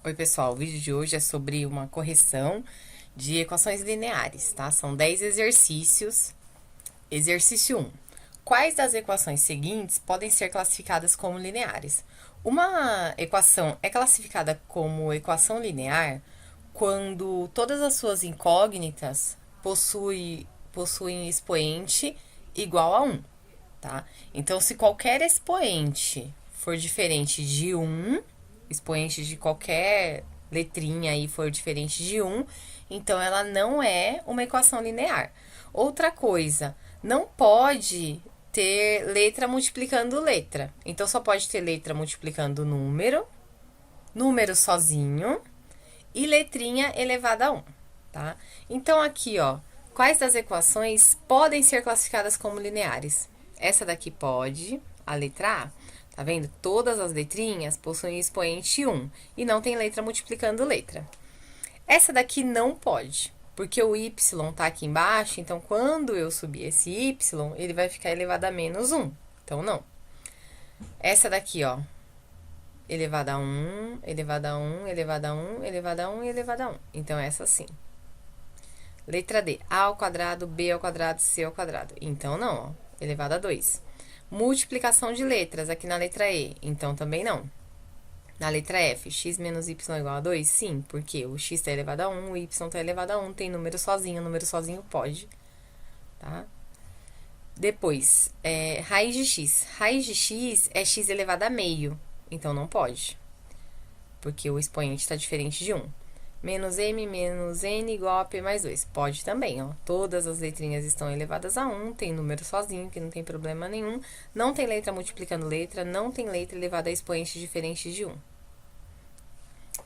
Oi, pessoal, o vídeo de hoje é sobre uma correção de equações lineares, tá? São 10 exercícios. Exercício 1. Quais das equações seguintes podem ser classificadas como lineares? Uma equação é classificada como equação linear quando todas as suas incógnitas possuem expoente igual a 1, tá? Então, se qualquer expoente for diferente de 1, expoente de qualquer letrinha aí for diferente de 1, então ela não é uma equação linear. Outra coisa, não pode ter letra multiplicando letra. Então só pode ter letra multiplicando número, número sozinho e letrinha elevada a 1, tá? Então aqui, ó, quais das equações podem ser classificadas como lineares? Essa daqui pode, a letra A. Tá vendo? Todas as letrinhas possuem expoente 1 e não tem letra multiplicando letra. Essa daqui não pode, porque o y tá aqui embaixo, então quando eu subir esse y, ele vai ficar elevado a menos 1. Então, não. Essa daqui, ó, elevado a 1, elevado a 1, elevado a 1, elevado a 1 e elevado a 1. Então, essa sim. Letra D, a ao quadrado, b ao quadrado, c ao quadrado. Então, não, ó, elevado a 2. Multiplicação de letras aqui na letra E, então também não. Na letra F, x menos y igual a 2? Sim, porque o x está elevado a 1, o y está elevado a 1, tem número sozinho pode, tá? Depois, raiz de x. Raiz de x é x elevado a meio, então não pode, porque o expoente está diferente de 1. Menos m menos n igual a p mais 2. Pode também, ó. Todas as letrinhas estão elevadas a 1, tem número sozinho, que não tem problema nenhum. Não tem letra multiplicando letra, não tem letra elevada a expoente diferente de 1.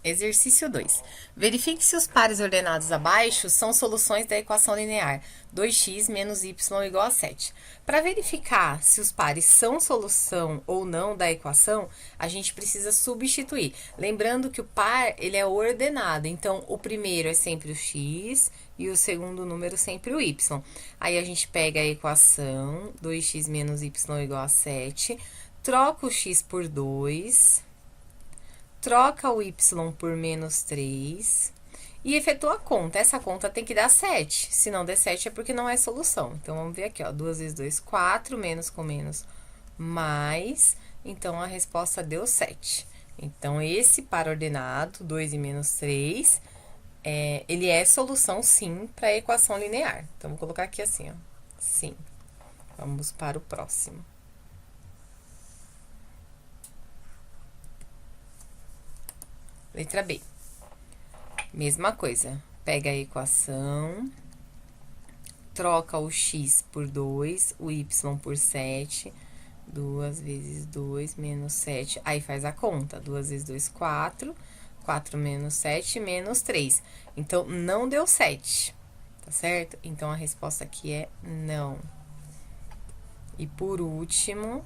Exercício 2. Verifique se os pares ordenados abaixo são soluções da equação linear 2x menos y igual a 7. Para verificar se os pares são solução ou não da equação, a gente precisa substituir. Lembrando que o par ele é ordenado, então o primeiro é sempre o x e o segundo número sempre o y. Aí a gente pega a equação 2x menos y igual a 7, troca o x por 2... troca o y por menos 3 e efetua a conta. Essa conta tem que dar 7. Se não der 7 é porque não é solução. Então, vamos ver aqui, ó. 2 vezes 2, 4, menos com menos, mais. Então, a resposta deu 7. Então, esse par ordenado, 2 e menos 3, ele é solução, sim, para a equação linear. Então, vou colocar aqui assim, ó. Sim. Vamos para o próximo. Letra B. Mesma coisa. Pega a equação, troca o x por 2, o y por 7. 2 vezes 2 menos 7. Aí faz a conta. 2 vezes 2, 4. 4 menos 7 menos 3. Então, não deu 7. Tá certo? Então, a resposta aqui é não. E por último,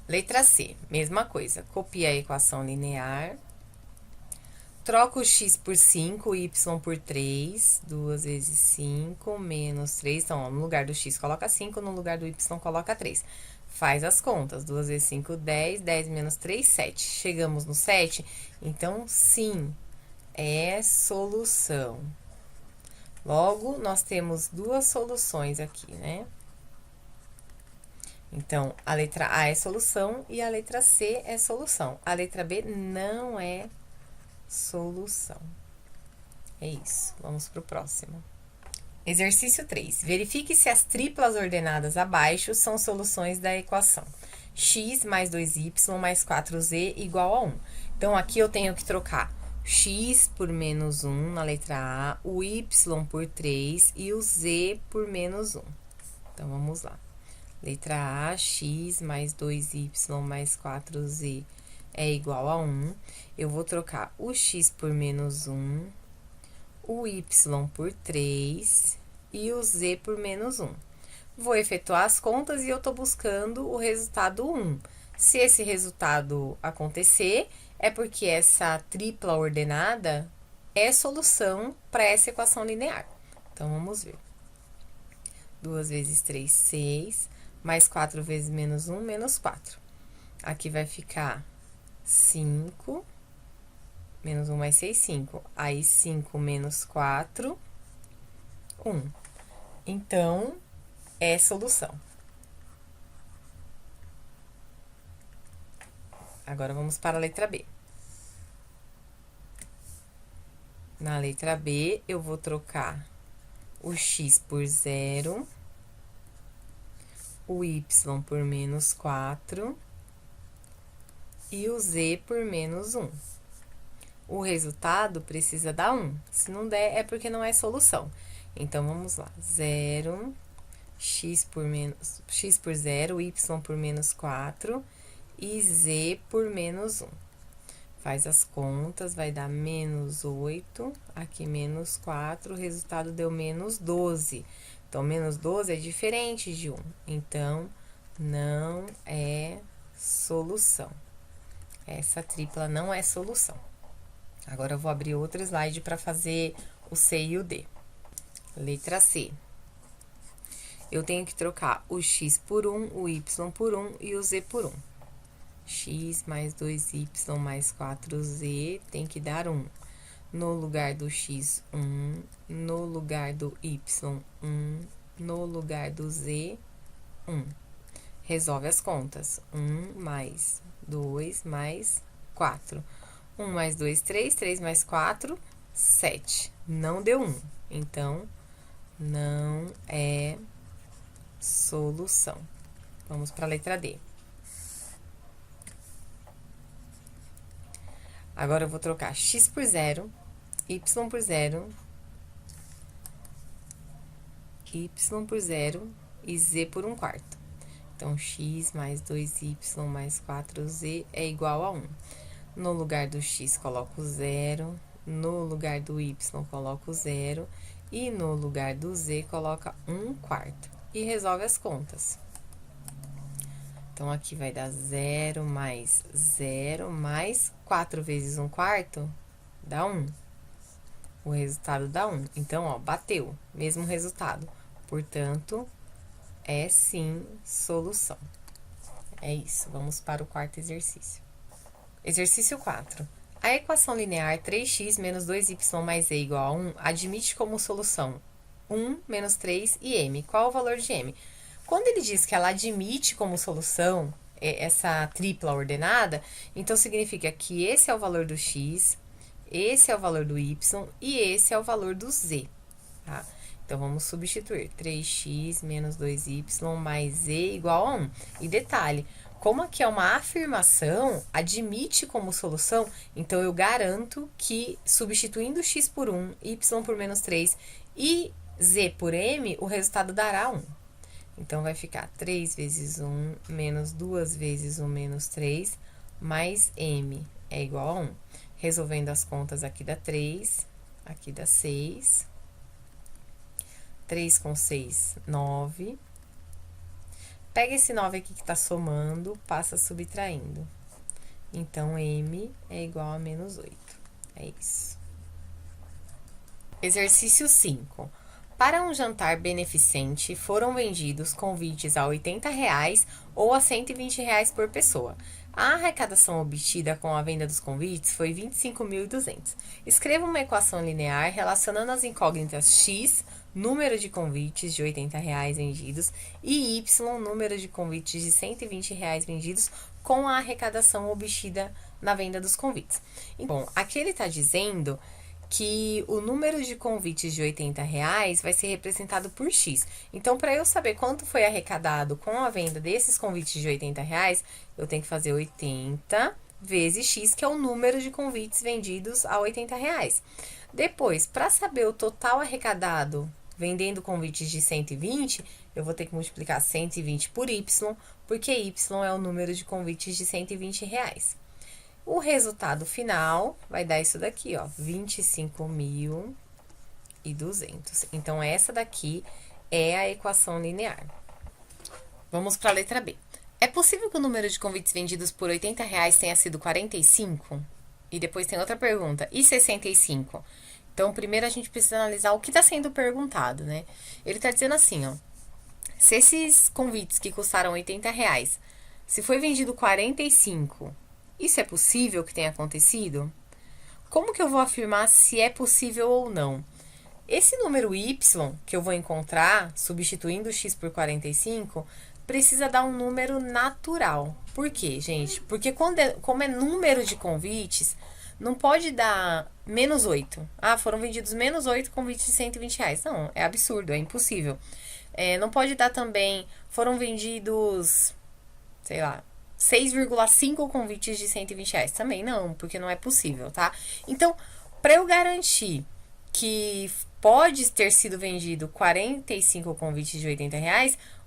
letra C. Mesma coisa. Copia a equação linear. Troca o x por 5, o y por 3, 2 vezes 5, menos 3. Então, ó, no lugar do x, coloca 5, no lugar do y, coloca 3. Faz as contas. 2 vezes 5, 10, 10 menos 3, 7. Chegamos no 7, então, sim, é solução. Logo, nós temos duas soluções aqui, né? Então, a letra A é solução e a letra C é solução. A letra B não é solução. É isso. Vamos para o próximo. Exercício 3. Verifique se as triplas ordenadas abaixo são soluções da equação x mais 2y mais 4z igual a 1. Então, aqui eu tenho que trocar x por menos 1 na letra A, o y por 3 e o z por menos 1. Então, vamos lá. Letra A, x mais 2y mais 4z é igual a 1. Eu vou trocar o x por menos 1, o y por 3 e o z por menos 1. Vou efetuar as contas e eu tô buscando o resultado 1. Se esse resultado acontecer, é porque essa tripla ordenada é solução para essa equação linear. Então, vamos ver. 2 vezes 3, 6, mais 4 vezes menos 1, menos 4. Aqui vai ficar 5, Menos 1 mais 6, 5. Aí, 5 menos 4, 1. Então, é solução. Agora, vamos para a letra B. Na letra B, eu vou trocar o x por 0, o y por menos 4 e o z por menos 1. O resultado precisa dar 1. Se não der, é porque não é solução. Então, vamos lá. 0, x por 0, y por menos 4 e z por menos 1. Faz as contas, vai dar menos 8, aqui menos 4, o resultado deu menos 12. Então, menos 12 é diferente de 1. Então, não é solução. Essa tripla não é solução. Agora, eu vou abrir outro slide para fazer o C e o D. Letra C. Eu tenho que trocar o x por 1, o y por 1 e o z por 1. X mais 2y mais 4z tem que dar 1. No lugar do x, 1. No lugar do y, 1. No lugar do z, 1. Resolve as contas. 1 mais 2 mais 4. 1 mais 2, 3. 3 mais 4, 7. Não deu 1. Então, não é solução. Vamos para a letra D. Agora, eu vou trocar x por 0, y por 0, y por 0 e z por 1/4. Então, x mais 2y mais 4z é igual a 1. No lugar do x, coloco 0. No lugar do y, coloco 0. E no lugar do z, coloca 1/4. E resolve as contas. Então, aqui vai dar 0 mais 4 vezes 1/4 dá 1. O resultado dá 1. Então, ó, bateu. Mesmo resultado. Portanto, é sim solução. É isso. Vamos para o quarto exercício. Exercício 4. A equação linear 3x menos 2y mais z igual a 1 admite como solução 1 menos 3 e m. Qual o valor de m? Quando ele diz que ela admite como solução essa tripla ordenada, então significa que esse é o valor do x, esse é o valor do y e esse é o valor do z, tá? Então, vamos substituir 3x menos 2y mais z igual a 1. E detalhe, como aqui é uma afirmação, admite como solução, então eu garanto que substituindo x por 1, y por menos 3 e z por m, o resultado dará 1. Então, vai ficar 3 vezes 1 menos 2 vezes 1 menos 3, mais m é igual a 1. Resolvendo as contas, aqui dá 3, aqui dá 6. 3 com 6, 9. Pega esse 9 aqui que tá somando, passa subtraindo. Então, m é igual a menos 8. É isso. Exercício 5. Para um jantar beneficente, foram vendidos convites a R$80 ou a R$120 por pessoa. A arrecadação obtida com a venda dos convites foi 25.200. Escreva uma equação linear relacionando as incógnitas x, número de convites de R$80 vendidos, e y, número de convites de R$120 vendidos, com a arrecadação obtida na venda dos convites. Bom, aqui ele está dizendo que o número de convites de R$80 vai ser representado por x. Então, para eu saber quanto foi arrecadado com a venda desses convites de R$80, eu tenho que fazer 80 vezes x, que é o número de convites vendidos a R$80. Depois, para saber o total arrecadado vendendo convites de 120, eu vou ter que multiplicar 120 por y, porque y é o número de convites de R$120. O resultado final vai dar isso daqui, ó, 25.200. Então, essa daqui é a equação linear. Vamos para a letra B. É possível que o número de convites vendidos por R$80 tenha sido 45? E depois tem outra pergunta, e 65? Então, primeiro a gente precisa analisar o que está sendo perguntado, né? Ele está dizendo assim, ó, se esses convites que custaram R$80, se foi vendido 45, isso é possível que tenha acontecido? Como que eu vou afirmar se é possível ou não? Esse número y que eu vou encontrar, substituindo x por 45, precisa dar um número natural. Por quê, gente? Porque como é número de convites, não pode dar menos 8. Ah, foram vendidos menos 8 convites de R$ 120. Não, é absurdo, é impossível. Não pode dar também, foram vendidos, sei lá, 6,5 convites de R$ 120. Também não, porque não é possível, tá? Então, para eu garantir que pode ter sido vendido 45 convites de R$ 80,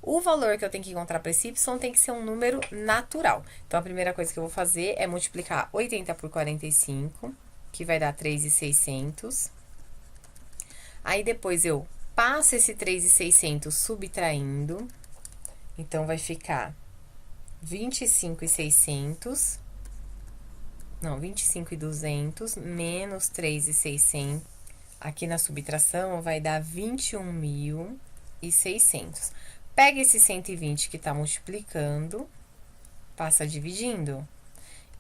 o valor que eu tenho que encontrar para esse Y tem que ser um número natural. Então, a primeira coisa que eu vou fazer é multiplicar 80 por 45, que vai dar 3.600. Aí, depois, eu passo esse 3.600 subtraindo. Então, vai ficar 25.600. Não, 25.200 menos 3.600. Aqui na subtração vai dar 21.600. Pega esse 120 que está multiplicando, passa dividindo.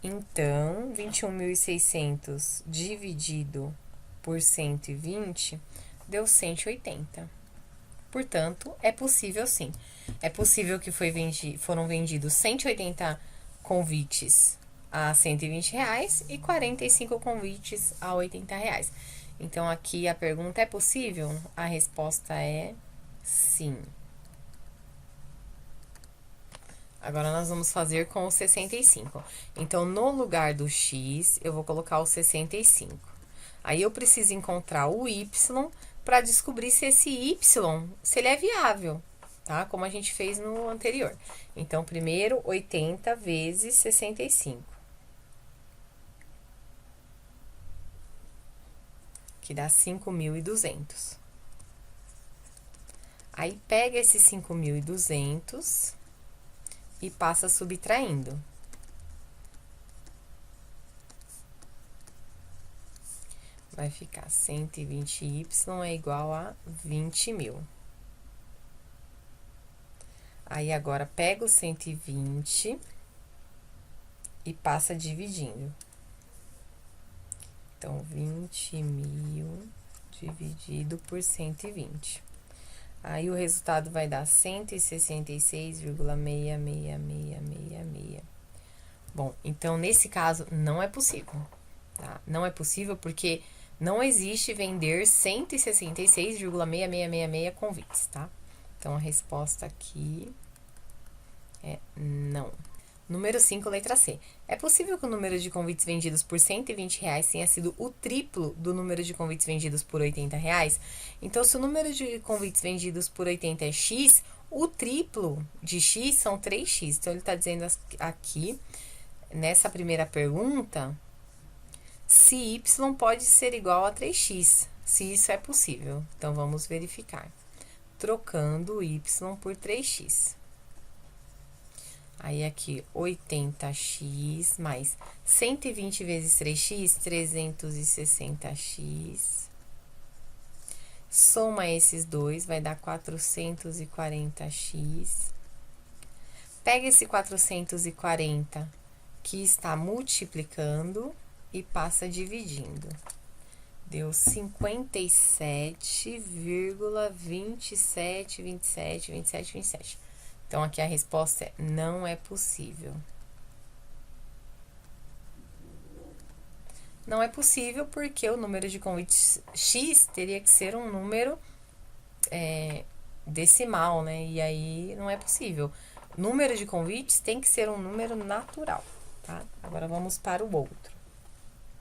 Então, 21.600 dividido por 120 deu 180. Portanto, é possível sim. É possível que foram vendidos 180 convites a R$ 120 e 45 convites a R$ 80. Então, aqui a pergunta é possível? A resposta é sim. Agora, nós vamos fazer com o 65. Então, no lugar do x, eu vou colocar o 65. Aí, eu preciso encontrar o y para descobrir se esse y, se ele é viável, tá? Como a gente fez no anterior. Então, primeiro, 80 vezes 65. Que dá 5.200. Aí, pega esse 5.200 e passa subtraindo. Vai ficar 120y é igual a 20.000. Aí, agora, pega o 120 e passa dividindo. Então, 20.000 dividido por 120. Aí, o resultado vai dar 166,66666. Bom, então, nesse caso, não é possível, tá? Não é possível porque não existe vender 166,6666 convites, tá? Então, a resposta aqui é não. Número 5, letra C. É possível que o número de convites vendidos por R$ 120 tenha sido o triplo do número de convites vendidos por R$ 80? Então, se o número de convites vendidos por 80 é x, o triplo de x são 3x. Então, ele está dizendo aqui, nessa primeira pergunta, se y pode ser igual a 3x, se isso é possível. Então, vamos verificar. Trocando y por 3x. Aí, aqui, 80x mais 120 vezes 3x, 360x. Soma esses dois, vai dar 440x. Pega esse 440 que está multiplicando e passa dividindo. Deu 57,27. Então, aqui a resposta é não é possível. Não é possível porque o número de convites x teria que ser um número decimal, né? E aí não é possível. Número de convites tem que ser um número natural, tá? Agora vamos para o outro.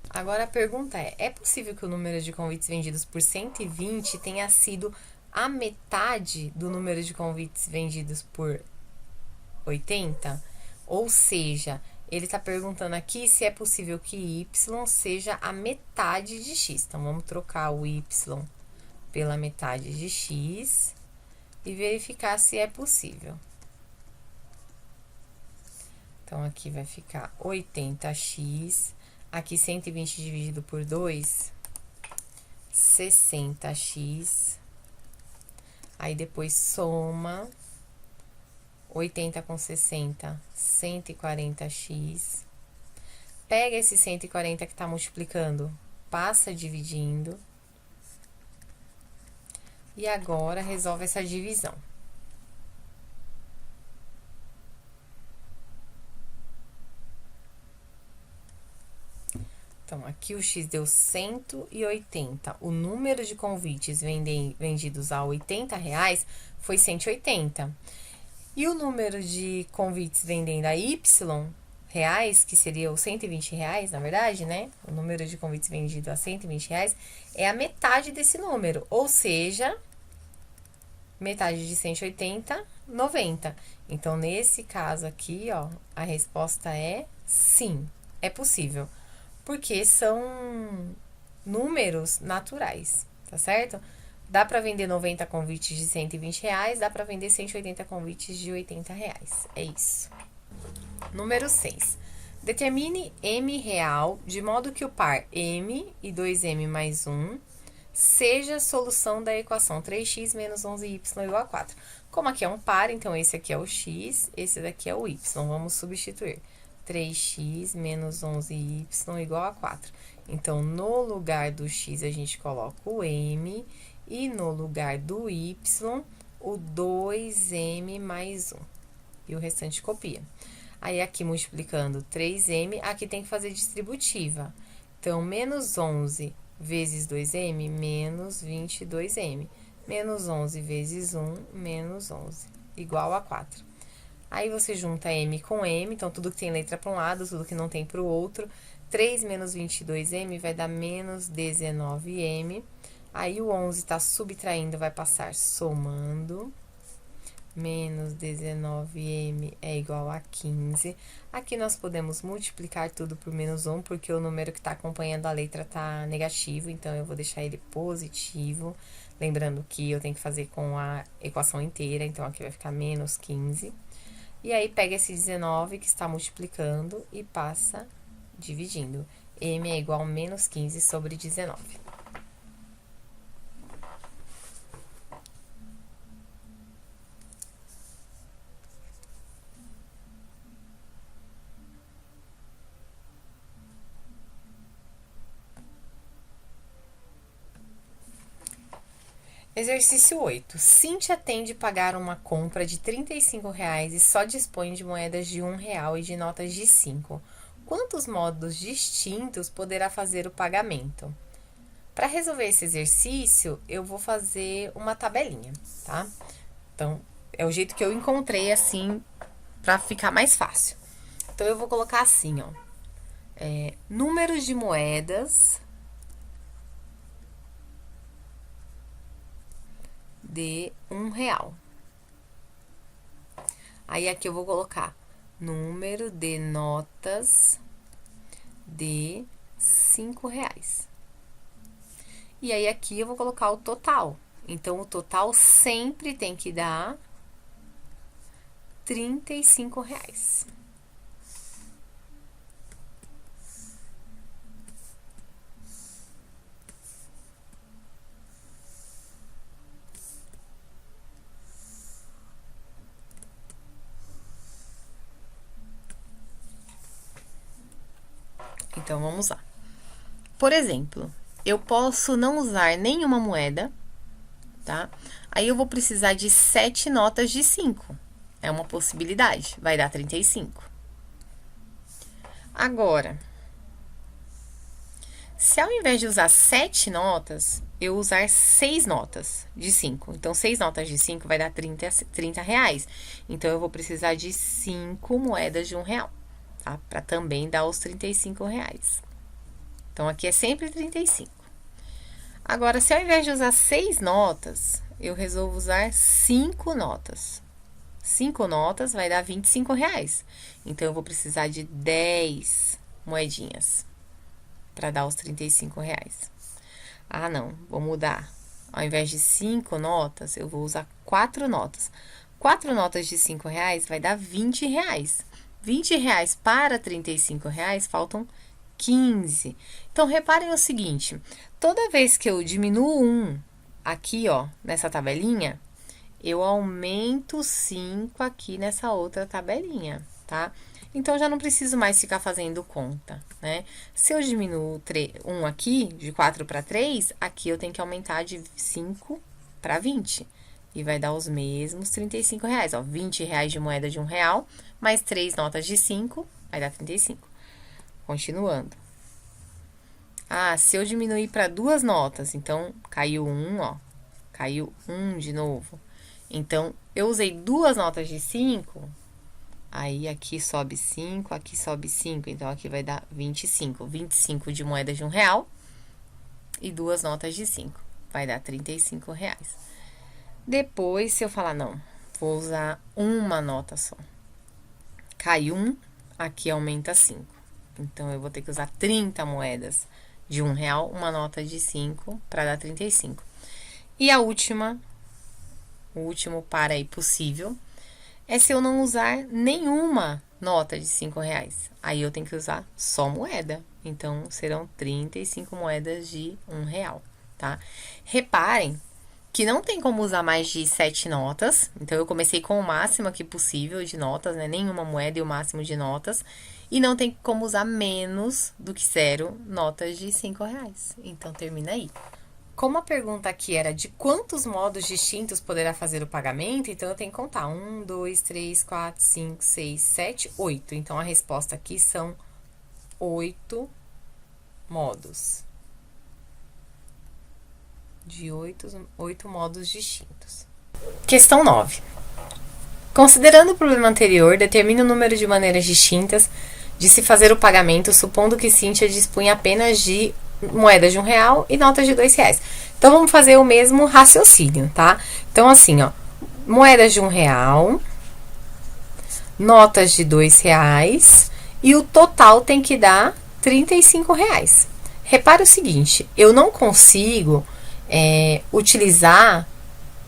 Agora a pergunta é possível que o número de convites vendidos por 120 tenha sido a metade do número de convites vendidos por 80? Ou seja, ele está perguntando aqui se é possível que y seja a metade de x. Então, vamos trocar o y pela metade de x e verificar se é possível. Então, aqui vai ficar 80x. Aqui, 120 dividido por 2, 60x. Aí, depois soma 80 com 60, 140x. Pega esse 140 que está multiplicando, passa dividindo. E agora, resolve essa divisão. Então, aqui o X deu 180. O número de convites vendidos a R$80 foi 180. E o número de convites vendendo a Y reais, que seria os R$120, na verdade, né? O número de convites vendido a R$120 é a metade desse número. Ou seja, metade de 180, 90. Então, nesse caso aqui, ó, a resposta é sim, é possível. Porque são números naturais, tá certo? Dá para vender 90 convites de R$120, dá para vender 180 convites de R$80. É isso. Número 6. Determine M real de modo que o par M e 2M mais 1 seja a solução da equação 3x menos 11y igual a 4. Como aqui é um par, então esse aqui é o x, esse daqui é o y. Vamos substituir. 3x menos 11y igual a 4. Então, no lugar do x, a gente coloca o m, e no lugar do y, o 2m mais 1. E o restante copia. Aí, aqui, multiplicando 3m, aqui tem que fazer distributiva. Então, menos 11 vezes 2m, menos 22m. Menos 11 vezes 1, menos 11, igual a 4. Aí, você junta M com M, então, tudo que tem letra para um lado, tudo que não tem para o outro. 3 menos 22M vai dar menos 19M. Aí, o 11 está subtraindo, vai passar somando. Menos 19M é igual a 15. Aqui, nós podemos multiplicar tudo por menos 1, porque o número que está acompanhando a letra está negativo, então, eu vou deixar ele positivo. Lembrando que eu tenho que fazer com a equação inteira, então, aqui vai ficar menos 15. E aí, pega esse 19 que está multiplicando e passa dividindo. M é igual a menos 15 sobre 19. Exercício 8. Cíntia tem de pagar uma compra de R$35 e só dispõe de moedas de R$1 e de notas de 5. Quantos modos distintos poderá fazer o pagamento? Para resolver esse exercício, eu vou fazer uma tabelinha, tá? Então, é o jeito que eu encontrei, assim, para ficar mais fácil. Então, eu vou colocar assim, ó. Números de moedas de R$1. Aí, aqui eu vou colocar número de notas de R$5. E aí, aqui eu vou colocar o total. Então, o total sempre tem que dar R$35. Então, vamos lá. Por exemplo, eu posso não usar nenhuma moeda, tá? Aí, eu vou precisar de 7 notas de 5. É uma possibilidade, vai dar 35. Agora, se ao invés de usar 7 notas, eu usar 6 notas de 5. Então, 6 notas de 5 vai dar R$30. Então, eu vou precisar de 5 moedas de R$1. Tá? Para também dar os R$35. Então, aqui é sempre 35. Agora, se ao invés de usar 6 notas, eu resolvo usar 5 notas. 5 notas vai dar R$25. Então, eu vou precisar de 10 moedinhas para dar os R$35. Ah, não, vou mudar. Ao invés de 5 notas, eu vou usar 4 notas. 4 notas de R$5 vai dar R$20. R$20 para R$35, faltam 15. Então, reparem o seguinte, toda vez que eu diminuo 1 aqui, ó, nessa tabelinha, eu aumento 5 aqui nessa outra tabelinha, tá? Então, já não preciso mais ficar fazendo conta, né? Se eu diminuo 1 aqui, de 4 para 3, aqui eu tenho que aumentar de 5 para 20. E vai dar os mesmos R$35, ó. R$20 de moeda de R$1, mais 3 notas de 5, vai dar 35. Continuando. Ah, se eu diminuir para 2 notas, então, caiu 1, ó. Caiu 1 de novo. Então, eu usei 2 notas de 5, aí aqui sobe 5, aqui sobe 5, então aqui vai dar 25. 25 de moeda de R$1 e 2 notas de 5, vai dar R$35. Depois, se eu falar, não, vou usar uma nota só. Cai 1, aqui aumenta 5. Então, eu vou ter que usar 30 moedas de R$1, uma nota de 5, para dar 35. E a última, o último par aí possível, é se eu não usar nenhuma nota de R$5. Aí eu tenho que usar só moeda. Então, serão 35 moedas de R$1, tá? Reparem que não tem como usar mais de 7 notas. Então, eu comecei com o máximo aqui possível de notas, né? Nenhuma moeda e o máximo de notas. E não tem como usar menos do que 0 notas de R$5. Então, termina aí. Como a pergunta aqui era de quantos modos distintos poderá fazer o pagamento, então eu tenho que contar 1, 2, 3, 4, 5, 6, 7, 8. Então, a resposta aqui são 8 modos. De 8 modos distintos. Questão 9. Considerando o problema anterior, determine o número de maneiras distintas de se fazer o pagamento, supondo que Cíntia dispunha apenas de moedas de R$1 e notas de R$2. Então, vamos fazer o mesmo raciocínio, tá? Então, assim, ó, moedas de R$1, notas de R$2 e o total tem que dar R$35. Repare o seguinte, eu não consigo utilizar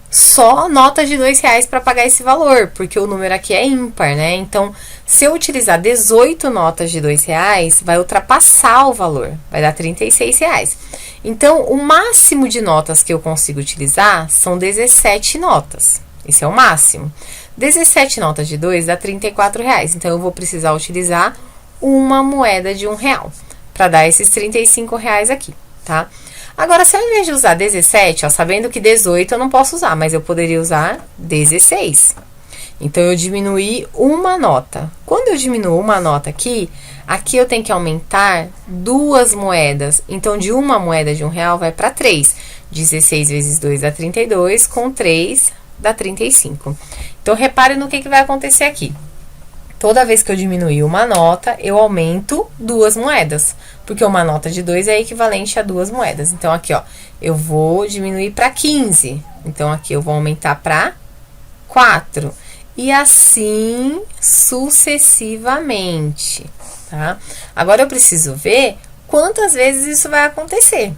só notas de R$2 para pagar esse valor, porque o número aqui é ímpar, né? Então, se eu utilizar 18 notas de R$2, vai ultrapassar o valor, vai dar R$36. Então, o máximo de notas que eu consigo utilizar são 17 notas. Esse é o máximo. 17 notas de 2 dá R$34. Então, eu vou precisar utilizar uma moeda de R$1 para dar esses R$35 aqui, tá? Agora, se ao invés de usar 17, ó, sabendo que 18 eu não posso usar, mas eu poderia usar 16. Então, eu diminuí uma nota. Quando eu diminuo uma nota aqui, aqui eu tenho que aumentar 2 moedas. Então, de uma moeda de R$1 vai para 3. 16 vezes 2 dá 32, com 3 dá 35. Então, repare no que vai acontecer aqui. Toda vez que eu diminuir uma nota, eu aumento 2 moedas. Porque uma nota de 2 é equivalente a 2 moedas. Então, aqui, ó, eu vou diminuir para 15. Então, aqui eu vou aumentar para 4. E assim sucessivamente, tá? Agora, eu preciso ver quantas vezes isso vai acontecer.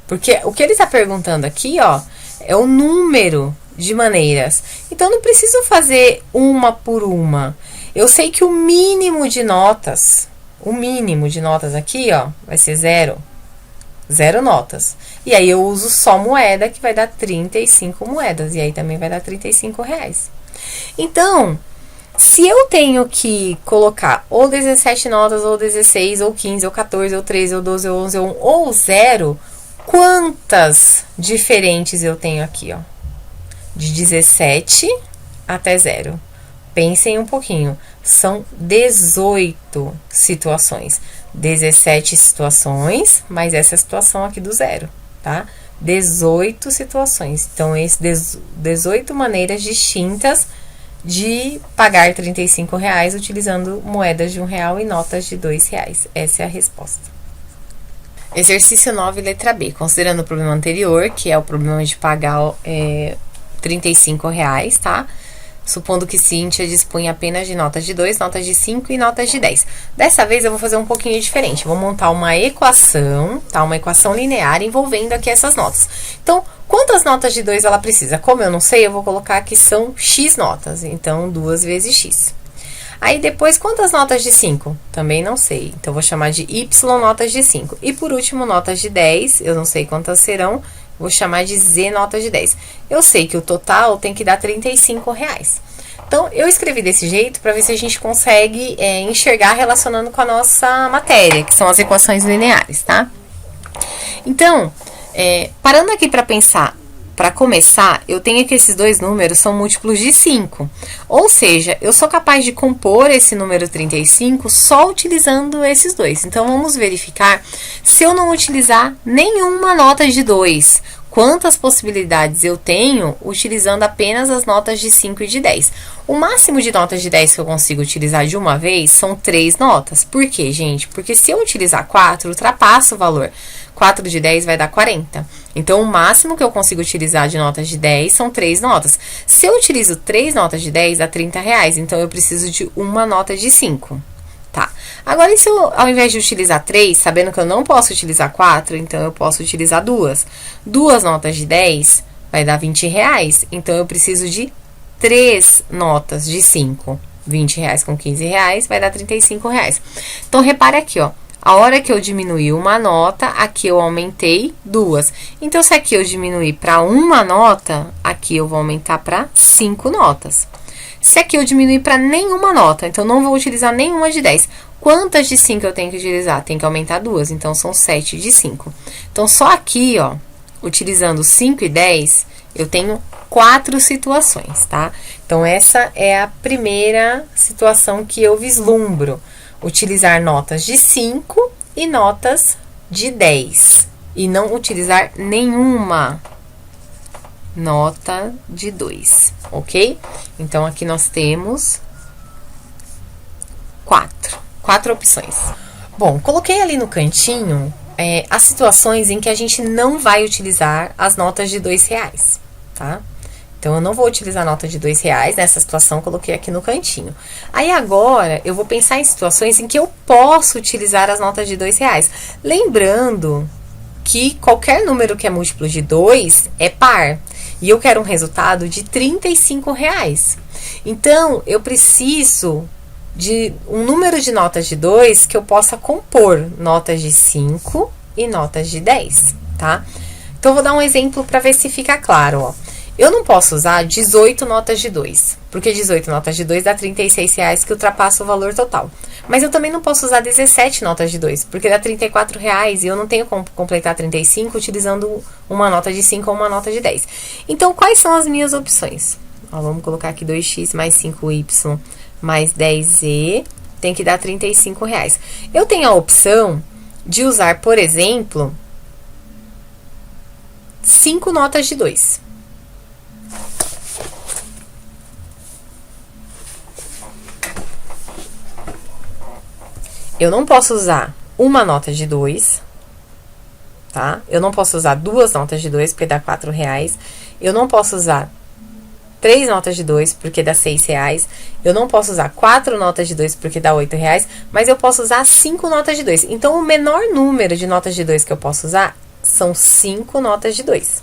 Porque o que ele tá perguntando aqui, ó, é o número de maneiras. Então, não preciso fazer uma por uma. Eu sei que o mínimo de notas aqui, ó, vai ser 0. 0 notas. E aí, eu uso só moeda, que vai dar 35 moedas. E aí, também vai dar R$35. Então, se eu tenho que colocar ou 17 notas, ou 16, ou 15, ou 14, ou 13, ou 12, ou 11, ou 0, quantas diferentes eu tenho aqui, ó? De 17 até 0. Pensem um pouquinho. São 18 situações. 17 situações, mais essa situação aqui do 0, tá? 18 situações. Então, esses 18 maneiras distintas de pagar R$35 utilizando moedas de R$1 e notas de R$2. Essa é a resposta. Exercício 9, letra B. Considerando o problema anterior, que é o problema de pagar R$35, tá? Supondo que Cíntia dispunha apenas de notas de 2, notas de 5 e notas de 10. Dessa vez, eu vou fazer um pouquinho diferente. Vou montar uma equação, tá? Uma equação linear envolvendo aqui essas notas. Então, quantas notas de 2 ela precisa? Como eu não sei, eu vou colocar que são X notas. Então, 2 vezes X. Aí, depois, quantas notas de 5? Também não sei. Então, vou chamar de Y notas de 5. E, por último, notas de 10. Eu não sei quantas serão. Vou chamar de Z notas de 10. Eu sei que o total tem que dar R$35. Então, eu escrevi desse jeito para ver se a gente consegue enxergar relacionando com a nossa matéria, que são as equações lineares, tá? Então, parando aqui para pensar, para começar, eu tenho que esses dois números são múltiplos de 5. Ou seja, eu sou capaz de compor esse número 35 só utilizando esses dois. Então, vamos verificar se eu não utilizar nenhuma nota de 2. Quantas possibilidades eu tenho utilizando apenas as notas de 5 e de 10. O máximo de notas de 10 que eu consigo utilizar de uma vez são 3 notas. Por quê, gente? Porque se eu utilizar 4, ultrapassa o valor. 4 de 10 vai dar 40. Então, o máximo que eu consigo utilizar de notas de 10 são 3 notas. Se eu utilizo 3 notas de 10, dá R$30. Então, eu preciso de uma nota de 5. Tá. Agora, e se eu, ao invés de utilizar 3, sabendo que eu não posso utilizar 4, então eu posso utilizar 2. 2 notas de 10 vai dar R$20. Então, eu preciso de 3 notas de 5. R$20 com R$15 vai dar R$35. Então, repare aqui, ó. A hora que eu diminuí uma nota, aqui eu aumentei 2. Então, se aqui eu diminuir para uma nota, aqui eu vou aumentar para 5 notas. Se aqui eu diminuir para nenhuma nota, então não vou utilizar nenhuma de 10. Quantas de 5 eu tenho que utilizar? Tem que aumentar 2, então são 7 de 5. Então, só aqui, ó, utilizando 5 e 10, eu tenho 4 situações, tá? Então, essa é a primeira situação que eu vislumbro. Utilizar notas de 5 e notas de 10. E não utilizar nenhuma nota de 2, ok? Então, aqui nós temos 4 opções. Bom, coloquei ali no cantinho as situações em que a gente não vai utilizar as notas de R$2, tá? Então, eu não vou utilizar a nota de R$2 nessa situação, coloquei aqui no cantinho. Aí, agora, eu vou pensar em situações em que eu posso utilizar as notas de R$2. Lembrando que qualquer número que é múltiplo de 2 é par. E eu quero um resultado de R$35. Então, eu preciso de um número de notas de 2 que eu possa compor notas de 5 e notas de 10, tá? Então, eu vou dar um exemplo para ver se fica claro, ó. Eu não posso usar 18 notas de 2, porque 18 notas de 2 dá R$36, que ultrapassa o valor total. Mas eu também não posso usar 17 notas de 2, porque dá R$34 e eu não tenho como completar 35 utilizando uma nota de 5 ou uma nota de 10. Então, quais são as minhas opções? Ó, vamos colocar aqui 2x mais 5y mais 10z, tem que dar R$35. Eu tenho a opção de usar, por exemplo, 5 notas de 2. Eu não posso usar uma nota de 2, tá? Eu não posso usar 2 notas de 2, porque dá R$4. Eu não posso usar 3 notas de 2, porque dá R$6. Eu não posso usar 4 notas de 2, porque dá R$8. Mas eu posso usar 5 notas de 2. Então, o menor número de notas de 2 que eu posso usar são 5 notas de 2.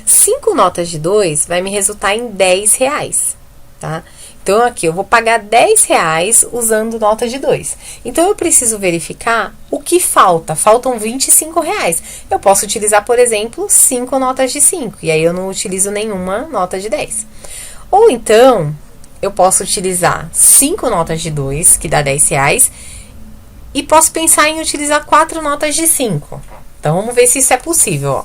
5 notas de 2 vai me resultar em R$10, tá? Então, aqui, eu vou pagar R$10 usando nota de 2. Então, eu preciso verificar o que falta. Faltam R$25. Eu posso utilizar, por exemplo, 5 notas de 5. E aí, eu não utilizo nenhuma nota de 10. Ou então, eu posso utilizar 5 notas de 2, que dá R$10. E posso pensar em utilizar 4 notas de 5. Então, vamos ver se isso é possível, ó.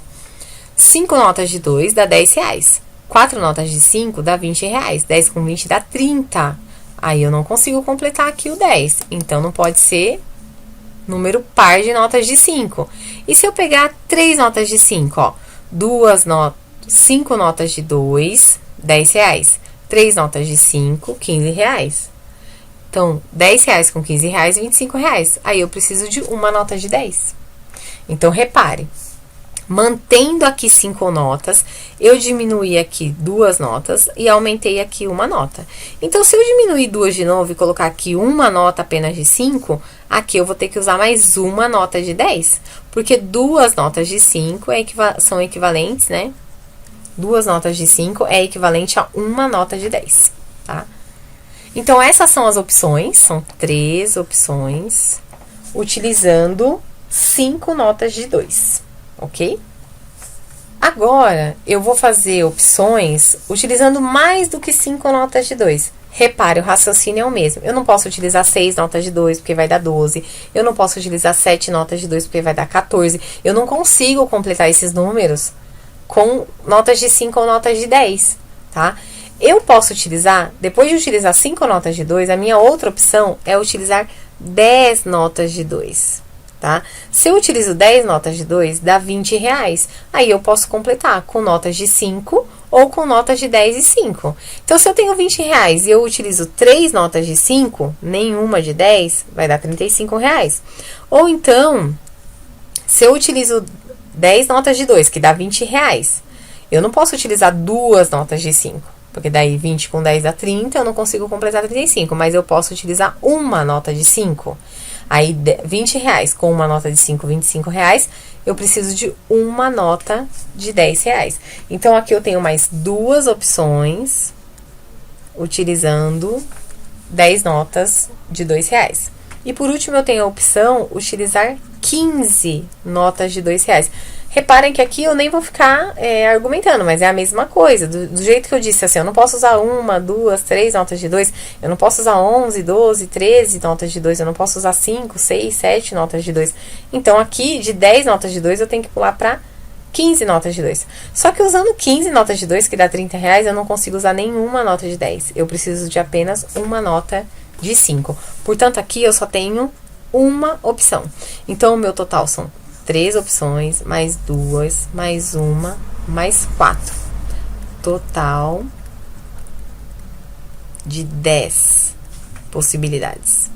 5 notas de 2 dá R$10. 4 notas de 5 dá R$20. 10 com 20 dá 30. Aí, eu não consigo completar aqui o 10. Então, não pode ser número par de notas de 5. E se eu pegar 3 notas de 5, ó. 5 notas de 2, R$10. 3 notas de 5, R$15. Então, R$10 com R$15, R$25. Aí, eu preciso de uma nota de 10. Então, repare. Mantendo aqui 5 notas, eu diminuí aqui 2 notas e aumentei aqui uma nota. Então, se eu diminuir 2 de novo e colocar aqui uma nota apenas de 5, aqui eu vou ter que usar mais uma nota de 10, porque 2 notas de 5 são equivalentes, né? 2 notas de 5 é equivalente a uma nota de 10, tá? Então, essas são as opções, são 3 opções, utilizando 5 notas de 2. Ok? Agora, eu vou fazer opções utilizando mais do que 5 notas de 2. Repare, o raciocínio é o mesmo. Eu não posso utilizar 6 notas de 2, porque vai dar 12. Eu não posso utilizar 7 notas de 2, porque vai dar 14. Eu não consigo completar esses números com notas de 5 ou notas de 10, tá? Eu posso utilizar, depois de utilizar 5 notas de 2, a minha outra opção é utilizar 10 notas de 2, tá? Se eu utilizo 10 notas de 2, dá R$20. Aí eu posso completar com notas de 5 ou com notas de 10 e 5. Então, se eu tenho R$20 e eu utilizo 3 notas de 5, nenhuma de 10, vai dar R$35. Ou então, se eu utilizo 10 notas de 2, que dá R$20, eu não posso utilizar 2 notas de 5, porque daí 20 com 10 dá 30, eu não consigo completar 35, mas eu posso utilizar uma nota de 5. Aí, R$20 com uma nota de 5, R$25, eu preciso de uma nota de R$10. Então, aqui eu tenho mais 2 opções, utilizando 10 notas de R$2. E por último, eu tenho a opção utilizar 15 notas de R$2. Reparem que aqui eu nem vou ficar argumentando, mas é a mesma coisa. Do jeito que eu disse, assim, eu não posso usar 1, 2, 3 notas de 2. Eu não posso usar 11, 12, 13 notas de 2. Eu não posso usar 5, 6, 7 notas de 2. Então, aqui, de 10 notas de 2, eu tenho que pular para 15 notas de 2. Só que usando 15 notas de 2, que dá R$30, eu não consigo usar nenhuma nota de 10. Eu preciso de apenas uma nota de 5. Portanto, aqui eu só tenho uma opção. Então, o meu total são 3 opções, mais 2, mais uma, mais 4. Total de 10 possibilidades.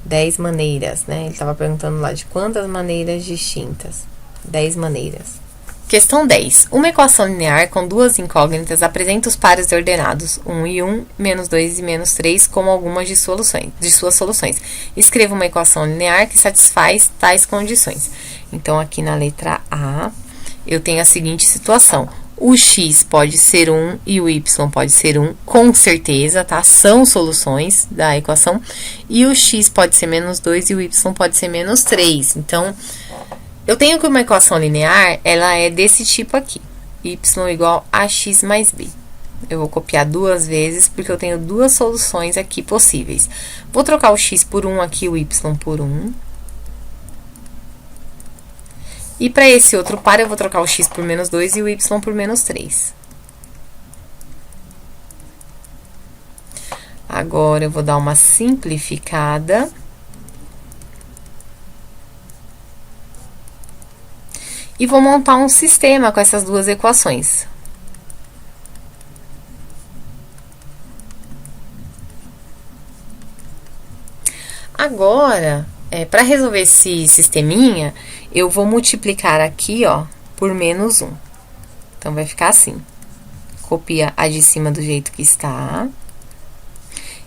10 maneiras, né? Ele estava perguntando lá de quantas maneiras distintas. 10 maneiras. Questão 10. Uma equação linear com duas incógnitas apresenta os pares ordenados 1 e 1, menos 2 e menos 3 como algumas de suas soluções. Escreva uma equação linear que satisfaz tais condições. Então, aqui na letra A, eu tenho a seguinte situação. O x pode ser 1 e o y pode ser 1, com certeza, tá? São soluções da equação. E o x pode ser menos 2 e o y pode ser menos 3. Então, eu tenho que uma equação linear, ela é desse tipo aqui. Y igual a x mais b. Eu vou copiar 2 vezes, porque eu tenho 2 soluções aqui possíveis. Vou trocar o x por 1 aqui, o y por 1. E para esse outro par, eu vou trocar o x por menos 2 e o y por menos 3. Agora, eu vou dar uma simplificada. E vou montar um sistema com essas duas equações. Agora, para resolver esse sisteminha, eu vou multiplicar aqui, ó, por menos 1. Então, vai ficar assim. Copia a de cima do jeito que está.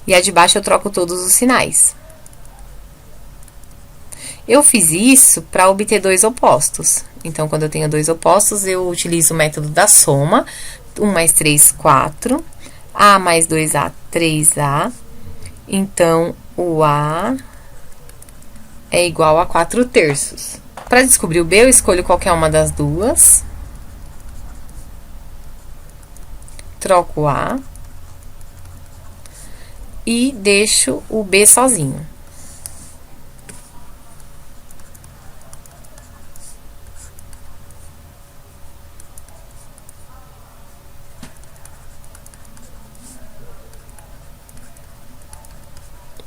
E a de baixo eu troco todos os sinais. Eu fiz isso para obter 2 opostos. Então, quando eu tenho 2 opostos, eu utilizo o método da soma. 1 mais 3, 4. A mais 2A, 3A. Então, o A é igual a 4/3. Para descobrir o B, eu escolho qualquer uma das duas. Troco o A. E deixo o B sozinho.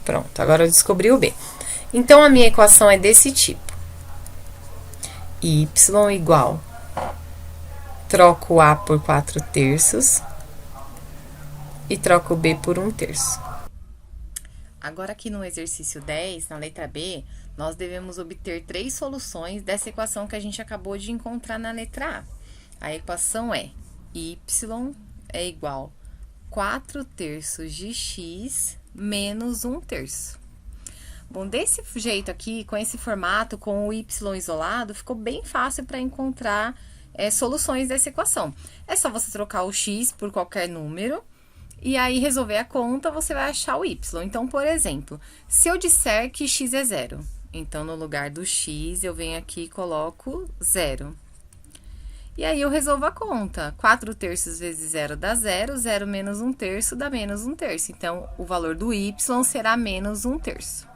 Pronto, agora eu descobri o B. Então, a minha equação é desse tipo. Y igual, troco o A por 4/3 e troco o B por 1/3. Agora, aqui no exercício 10, na letra B, nós devemos obter 3 soluções dessa equação que a gente acabou de encontrar na letra A. A equação é Y é igual a 4/3 de x menos 1/3. Bom, desse jeito aqui, com esse formato, com o y isolado, ficou bem fácil para encontrar soluções dessa equação. É só você trocar o x por qualquer número, e aí resolver a conta, você vai achar o y. Então, por exemplo, se eu disser que x é 0, então, no lugar do x, eu venho aqui e coloco 0. E aí, eu resolvo a conta. 4 terços vezes 0 dá 0, 0 menos 1 terço dá menos 1 terço. Então, o valor do y será menos 1 terço.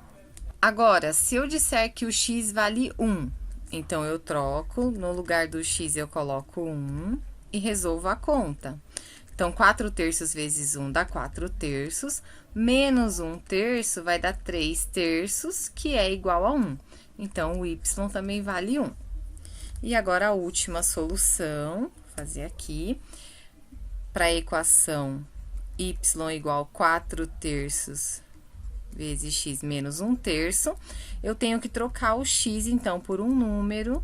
Agora, se eu disser que o x vale 1, então eu troco, no lugar do x eu coloco 1 e resolvo a conta. Então, 4 terços vezes 1 dá 4 terços, menos 1 terço vai dar 3 terços, que é igual a 1. Então, o y também vale 1. E agora, a última solução, vou fazer aqui, para a equação y igual a 4 terços vezes x menos 1 terço, eu tenho que trocar o x, então, por um número.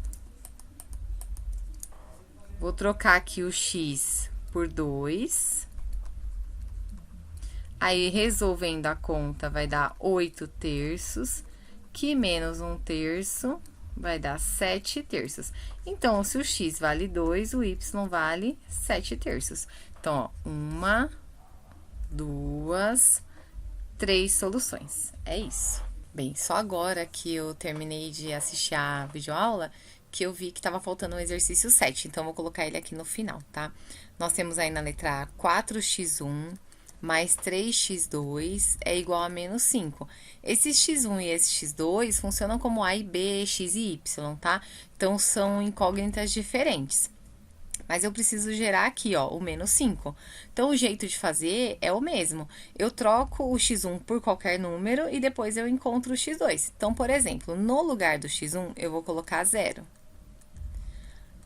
Vou trocar aqui o x por 2. Aí, resolvendo a conta, vai dar 8 terços, que menos 1 terço vai dar 7 terços. Então, se o x vale 2, o y vale 7 terços. Então, ó, 1, 2, 3 soluções. É isso. Bem, só agora que eu terminei de assistir a videoaula, que eu vi que estava faltando o exercício 7. Então, vou colocar ele aqui no final, tá? Nós temos aí na letra A 4x1 mais 3x2 é igual a menos 5. Esse x1 e esse x2 funcionam como A e B, x e y, tá? Então, são incógnitas diferentes. Mas eu preciso gerar aqui, ó, o menos 5. Então, o jeito de fazer é o mesmo. Eu troco o x1 por qualquer número e depois eu encontro o x2. Então, por exemplo, no lugar do x1, eu vou colocar 0.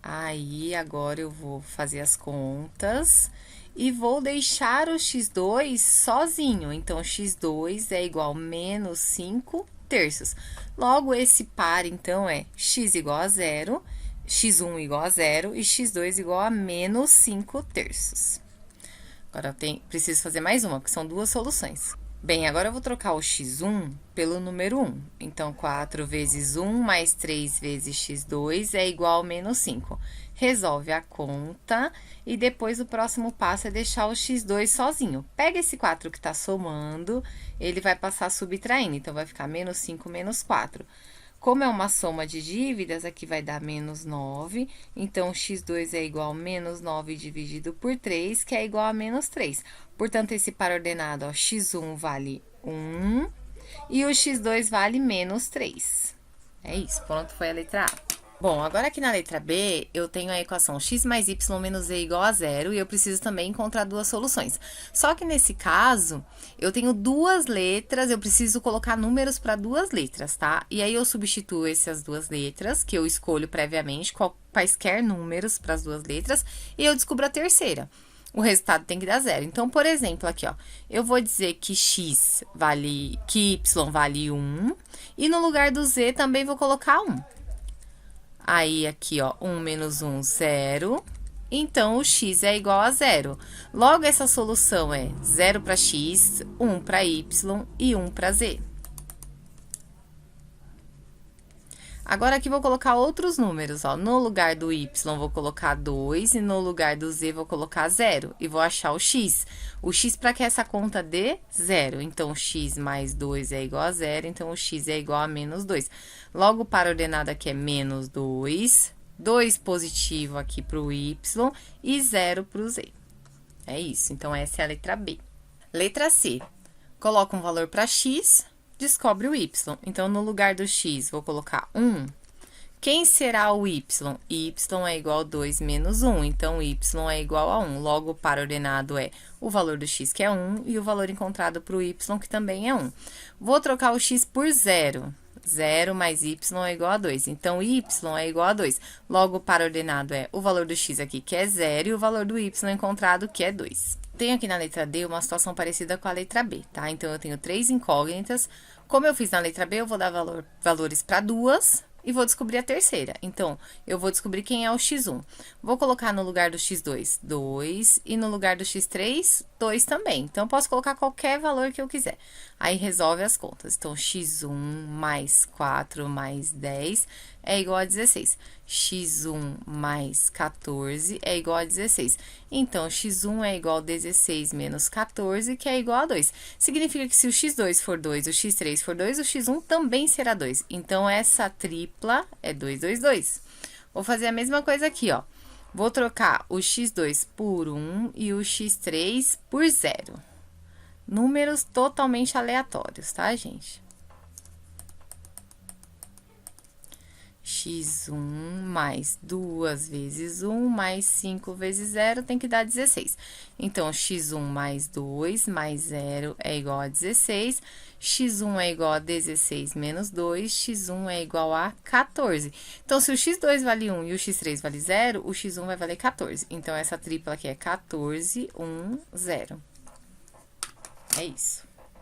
Aí, agora eu vou fazer as contas e vou deixar o x2 sozinho. Então, x2 é igual a menos 5 terços. Logo, esse par, então, é x igual a 0, x1 igual a 0 e x2 igual a menos 5 terços. Agora, eu preciso fazer mais uma, porque são duas soluções. Bem, agora eu vou trocar o x1 pelo número 1. Então, 4 vezes 1 mais 3 vezes x2 é igual a menos 5. Resolve a conta e depois o próximo passo é deixar o x2 sozinho. Pega esse 4 que está somando, ele vai passar subtraindo, então vai ficar menos 5 menos 4. Como é uma soma de dívidas, aqui vai dar menos 9, então, x2 é igual a menos 9 dividido por 3, que é igual a menos 3. Portanto, esse par ordenado, ó, x1 vale 1 e o x2 vale menos 3. É isso, pronto, foi a letra A. Bom, agora aqui na letra B, eu tenho a equação x mais y menos z igual a 0 e eu preciso também encontrar duas soluções. Só que nesse caso, eu tenho duas letras, eu preciso colocar números para duas letras, tá? E aí, eu substituo essas duas letras, que eu escolho previamente, quaisquer números para as duas letras, e eu descubro a terceira. O resultado tem que dar 0. Então, por exemplo, aqui, ó, eu vou dizer que y vale 1, e no lugar do z também vou colocar 1. Aí, aqui, ó, 1 menos 1, 0. Então, o x é igual a 0. Logo, essa solução é 0 para x, 1 para y e 1 para z. Agora, aqui, vou colocar outros números, ó. No lugar do y, vou colocar 2 e no lugar do z, vou colocar 0. E vou achar o x. O x, para que essa conta dê 0. Então, x mais 2 é igual a 0, então, o x é igual a menos 2. Logo, o par ordenado aqui é menos 2, 2 positivo aqui para o y e 0 para o z. É isso, então, essa é a letra B. Letra C, coloca um valor para x, descobre o y. Então, no lugar do x, vou colocar 1. Quem será o y? Y é igual a 2 menos 1, então, y é igual a 1. Logo, o par ordenado é o valor do x, que é 1, e o valor encontrado para o y, que também é 1. Vou trocar o x por 0. 0 mais y é igual a 2. Então, y é igual a 2. Logo, o par ordenado é o valor do x aqui, que é 0, e o valor do y encontrado, que é 2. Tenho aqui na letra D uma situação parecida com a letra B, tá? Então, eu tenho 3 incógnitas. Como eu fiz na letra B, eu vou dar valores para duas e vou descobrir a terceira. Então, eu vou descobrir quem é o x1. Vou colocar no lugar do x2, 2, e no lugar do x3, 2 também. Então, eu posso colocar qualquer valor que eu quiser. Aí, resolve as contas. Então, x1 mais 4 mais 10 é igual a 16. x1 mais 14 é igual a 16. Então, x1 é igual a 16 menos 14, que é igual a 2. Significa que se o x2 for 2, o x3 for 2, o x1 também será 2. Então, essa tripla é 2, 2, 2. Vou fazer a mesma coisa aqui, ó. Vou trocar o x2 por 1 e o x3 por 0. Números totalmente aleatórios, tá, gente? x1 mais 2 vezes 1 mais 5 vezes 0 tem que dar 16. Então, x1 mais 2 mais 0 é igual a 16. x1 é igual a 16 menos 2, x1 é igual a 14. Então, se o x2 vale 1 e o x3 vale 0, o x1 vai valer 14. Então, essa tripla aqui é 14, 1, 0. É isso.